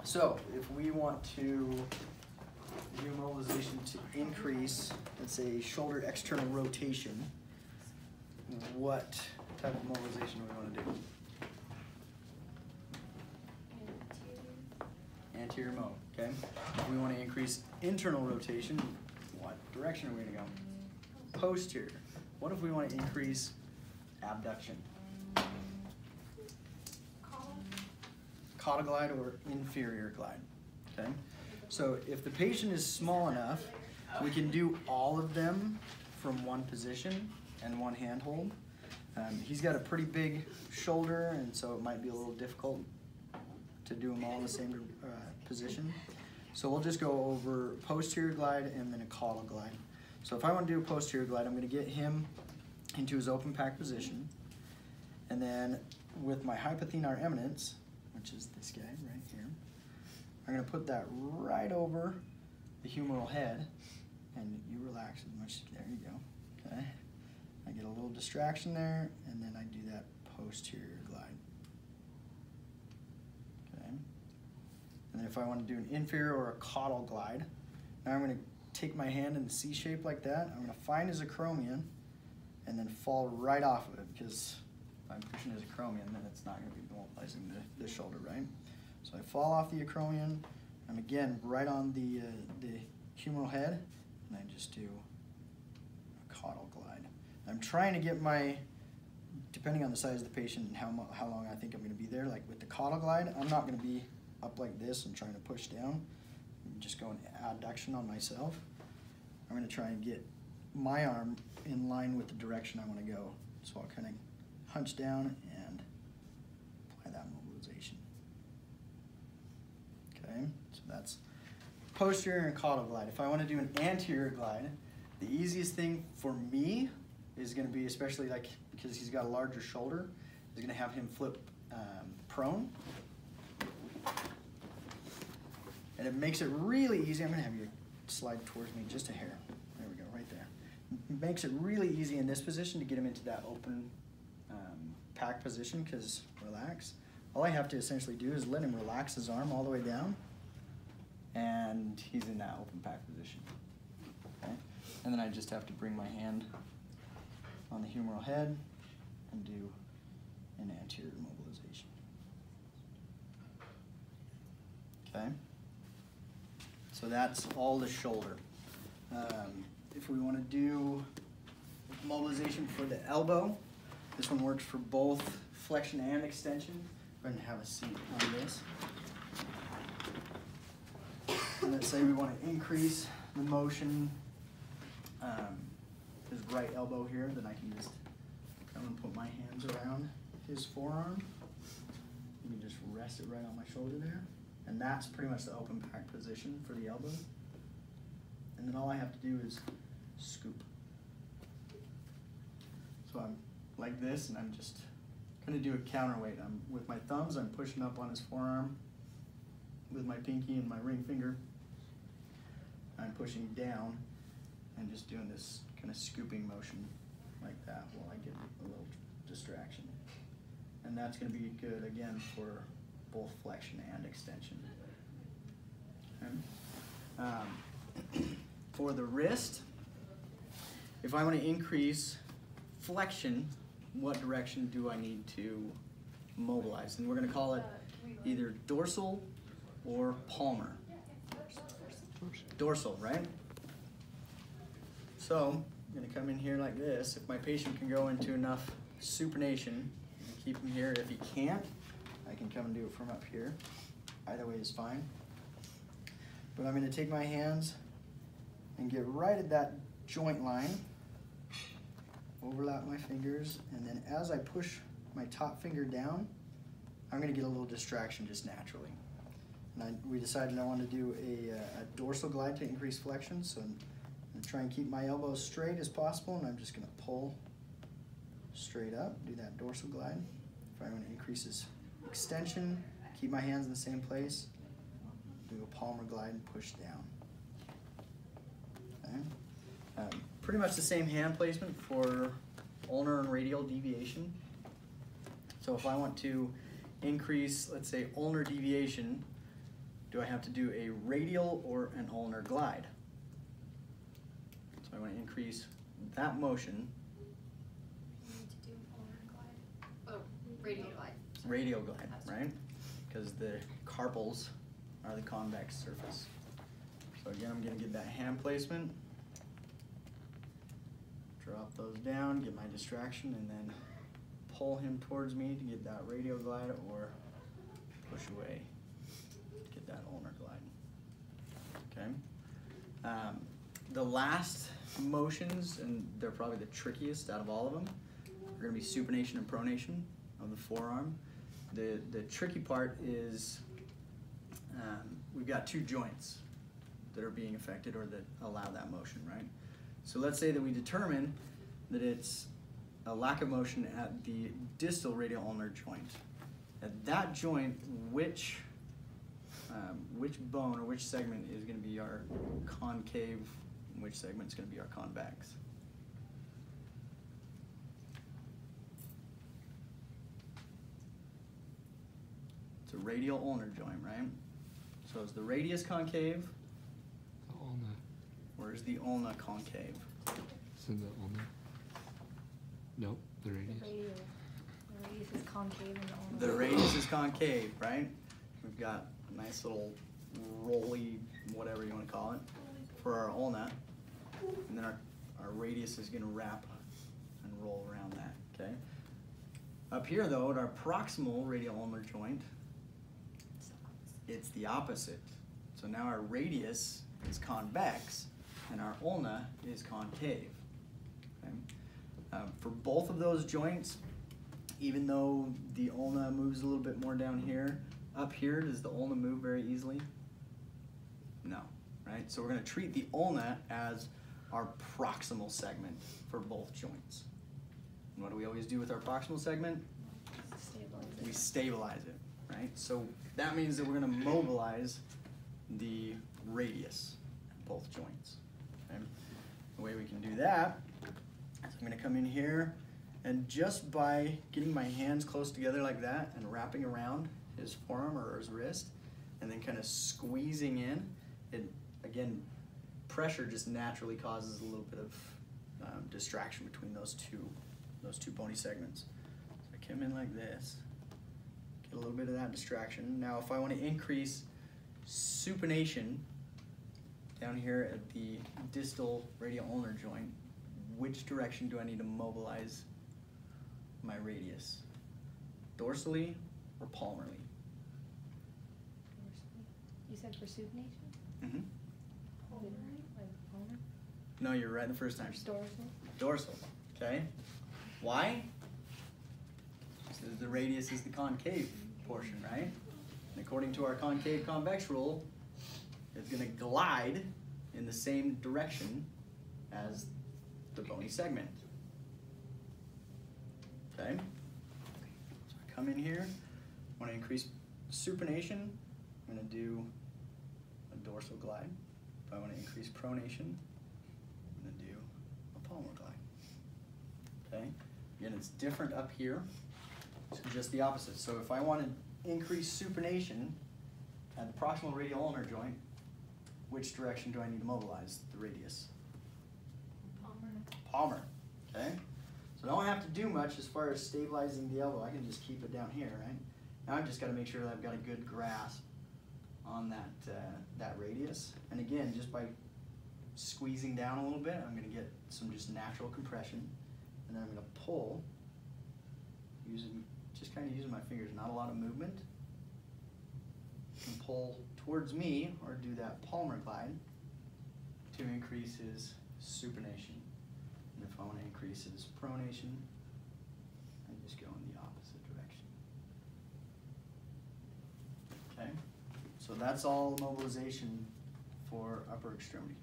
So if we want to do mobilization to increase, let's say, shoulder external rotation, what type of mobilization do we want to do? Anterior mo, okay? If we want to increase internal rotation, what direction are we going to go? Posterior. What if we want to increase abduction? Caudal glide or inferior glide, okay? So if the patient is small enough, we can do all of them from one position and one handhold. He's got a pretty big shoulder, and so it might be a little difficult to do them all in the same position. So we'll just go over posterior glide and then a caudal glide. So if I want to do a posterior glide, I'm going to get him into his open pack position, and then with my hypothenar eminence, which is this guy right here, I'm going to put that right over the humeral head, and you relax as much. There you go. Okay. I get a little distraction there, and then I do that posterior glide. Okay. And then if I want to do an inferior or a caudal glide, now I'm going to take my hand in the C shape like that. I'm going to find his acromion and then fall right off of it, because if I'm pushing his acromion, then it's not going to be mobilizing the shoulder, right? So I fall off the acromion. I'm again right on the humeral head, and I just do a caudal glide. I'm trying to get my, depending on the size of the patient and how long I think I'm going to be there, like with the caudal glide, I'm not going to be up like this and trying to push down. I'm just going adduction on myself. I'm going to try and get my arm in line with the direction I want to go. So I'll kind of hunch down and apply that mobilization. Okay, so that's posterior and caudal glide. If I want to do an anterior glide, the easiest thing for me is going to be, especially like because he's got a larger shoulder, is going to have him flip prone. And it makes it really easy. I'm going to have you slide towards me just a hair. There we go, right there. It makes it really easy in this position to get him into that open pack position, because relax. All I have to essentially do is let him relax his arm all the way down, and he's in that open pack position. Okay? And then I just have to bring my hand on the humeral head and do an anterior mobilization. Okay? So that's all the shoulder. If we want to do mobilization for the elbow, this one works for both flexion and extension. Go ahead and have a seat on this. And let's say we want to increase the motion, his right elbow here, then I can just come and put my hands around his forearm. You can just rest it right on my shoulder there. And that's pretty much the open pack position for the elbow. And then all I have to do is scoop. So I'm like this, and I'm just going to do a counterweight. With my thumbs, I'm pushing up on his forearm. With my pinky and my ring finger, I'm pushing down and just doing this kind of scooping motion like that while I get a little distraction. And that's going to be good, again, for both flexion and extension. Okay. For the wrist, if I want to increase flexion, what direction do I need to mobilize? And we're going to call it either dorsal or palmar. Dorsal, right? So I'm going to come in here like this. If my patient can go into enough supination, and keep him here. If he can't, I can come and do it from up here. Either way is fine. But I'm going to take my hands and get right at that joint line, overlap my fingers, and then as I push my top finger down, I'm going to get a little distraction just naturally. And we decided I want to do a dorsal glide to increase flexion, so I'm going to try and keep my elbows straight as possible, and I'm just going to pull straight up, do that dorsal glide. If I want to increase his extension, keep my hands in the same place, do a palmar glide and push down. Okay. Pretty much the same hand placement for ulnar and radial deviation. So if I want to increase, let's say, ulnar deviation, do I have to do a radial or an ulnar glide? So I want to increase that motion. You need to do an ulnar glide. Oh, radial glide. Radial glide, right? Because the carpals are the convex surface. So again, I'm going to get that hand placement. Drop those down, get my distraction, and then pull him towards me to get that radial glide, or push away to get that ulnar glide. Okay. The last motions, and they're probably the trickiest out of all of them, are going to be supination and pronation of the forearm. The tricky part is we've got two joints that are being affected or that allow that motion, right? So let's say that we determine that it's a lack of motion at the distal radial ulnar joint. At that joint, which bone or which segment is going to be our concave, and which segment is going to be our convex? It's a radial ulnar joint, right? So is the radius concave? The ulna. Or is the ulna concave? It's in the ulna. Nope, the radius. The radius is concave and the ulnar. The radius is concave, right? We've got a nice little rolly, whatever you want to call it, for our ulna. And then our radius is going to wrap and roll around that, okay? Up here, though, at our proximal radial ulnar joint, it's the opposite. So now our radius is convex and our ulna is concave. Okay? For both of those joints, even though the ulna moves a little bit more down here, up here, does the ulna move very easily? No, right? So we're going to treat the ulna as our proximal segment for both joints. And what do we always do with our proximal segment? We stabilize it, right? So that means that we're going to mobilize the radius of both joints. Okay? The way we can do that is I'm going to come in here, and just by getting my hands close together like that and wrapping around his forearm or his wrist, and then kind of squeezing in, it, again, pressure just naturally causes a little bit of distraction between those two bony segments. So I come in like this, get a little bit of that distraction. Now if I want to increase supination down here at the distal radial ulnar joint, which direction do I need to mobilize my radius? Dorsally or palmarly? You said for supination? Mm-hmm. Like ulnar? No, you're right the first time. Dorsal? Dorsal, okay. Why? Because the radius is the concave portion, right? And according to our concave convex rule, it's going to glide in the same direction as the bony segment. Okay? So I come in here, I want to increase supination, I'm going to do a dorsal glide. If I want to increase pronation, I'm going to do a palmar glide. Okay? Again, it's different up here. It's just the opposite. So if I want to increase supination at the proximal radial ulnar joint, which direction do I need to mobilize the radius? Palmar. Palmar. Okay? So I don't have to do much as far as stabilizing the elbow. I can just keep it down here, right? Now I've just got to make sure that I've got a good grasp on that radius. And again, just by squeezing down a little bit, I'm going to get some just natural compression. And then I'm going to pull, just kind of using my fingers, not a lot of movement. And pull towards me, or do that palmar glide to increase his supination. And if I want to increase his pronation, I just go in the opposite direction. Okay? So that's all mobilization for upper extremity.